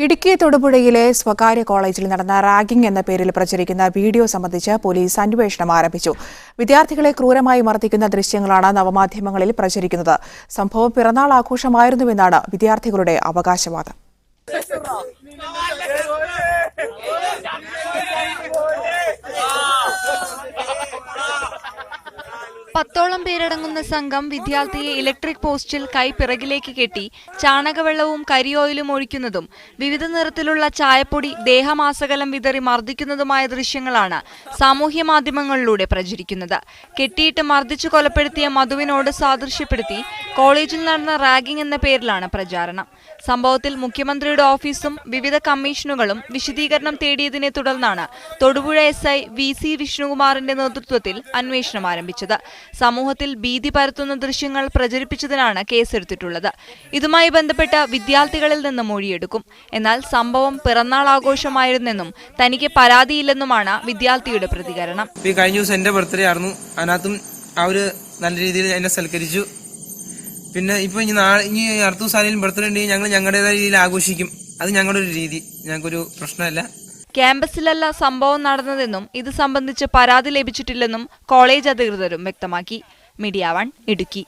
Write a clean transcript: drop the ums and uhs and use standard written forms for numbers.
ഇടുക്കി തൊടുപുഴയിലെ സ്വകാര്യ കോളേജിൽ നടന്ന റാഗിംഗ് എന്ന പേരിൽ പ്രചരിക്കുന്ന വീഡിയോ സംബന്ധിച്ച് പോലീസ് അന്വേഷണം ആരംഭിച്ചു. വിദ്യാർത്ഥികളെ ക്രൂരമായി മർദ്ദിക്കുന്ന ദൃശ്യങ്ങളാണ് നവമാധ്യമങ്ങളിൽ പ്രചരിക്കുന്നത്. സംഭവം പിറന്നാൾ ആഘോഷമായിരുന്നുവെന്നാണ് വിദ്യാർത്ഥികളുടെ അവകാശവാദം. പത്തോളം പേരടങ്ങുന്ന സംഘം വിദ്യാർത്ഥിയെ ഇലക്ട്രിക് പോസ്റ്റിൽ കൈ പിറകിലേക്ക് കെട്ടി ചാണകവെള്ളവും കരിയോയിലും ഒഴിക്കുന്നതും വിവിധ നിറത്തിലുള്ള ചായപ്പൊടി ദേഹമാസകലം വിതറി മർദ്ദിക്കുന്നതുമായ ദൃശ്യങ്ങളാണ് സാമൂഹ്യ മാധ്യമങ്ങളിലൂടെ പ്രചരിക്കുന്നത്. കെട്ടിയിട്ട് മർദ്ദിച്ചു കൊലപ്പെടുത്തിയ മധുവിനോട് സാദൃശ്യപ്പെടുത്തി കോളേജിൽ നടന്ന റാഗിംഗ് എന്ന പേരിലാണ് പ്രചാരണം. സംഭവത്തിൽ മുഖ്യമന്ത്രിയുടെ ഓഫീസും വിവിധ കമ്മീഷനുകളും വിശദീകരണം തേടിയതിനെ തുടർന്നാണ് തൊടുപുഴ SI VC വിഷ്ണുകുമാറിന്റെ നേതൃത്വത്തിൽ അന്വേഷണം ആരംഭിച്ചത്. സമൂഹത്തിൽ ഭീതി പരത്തുന്ന ദൃശ്യങ്ങൾ പ്രചരിപ്പിച്ചതിനാണ് കേസെടുത്തിട്ടുള്ളത്. ഇതുമായി ബന്ധപ്പെട്ട വിദ്യാർത്ഥികളിൽ നിന്ന് മൊഴിയെടുക്കും. എന്നാൽ സംഭവം പിറന്നാൾ ആഘോഷമായിരുന്നെന്നും തനിക്ക് പരാതിയില്ലെന്നുമാണ് വിദ്യാർത്ഥിയുടെ പ്രതികരണം. കഴിഞ്ഞ ദിവസം എന്റെ ബർത്ത്ഡേ ആയിരുന്നു. അതിനകത്തും അവര് നല്ല രീതിയിൽ എന്നെ സൽക്കരിച്ചു. പിന്നെ ഇപ്പൊ ഇനി അടുത്ത ദിവസം ബർത്ത്ഡേ ഉണ്ടെങ്കിൽ ഞങ്ങൾ ഞങ്ങളുടേതായ രീതിയിൽ ആഘോഷിക്കും. അത് ഞങ്ങളുടെ ഒരു രീതി, ഞങ്ങൾക്കൊരു പ്രശ്നമല്ല. ക്യാമ്പസിലല്ല സംഭവം നടന്നതെന്നും ഇത് സംബന്ധിച്ച് പരാതി ലഭിച്ചിട്ടില്ലെന്നും കോളേജ് അധികൃതരും വ്യക്തമാക്കി. മീഡിയ 1 ഇടുക്കി.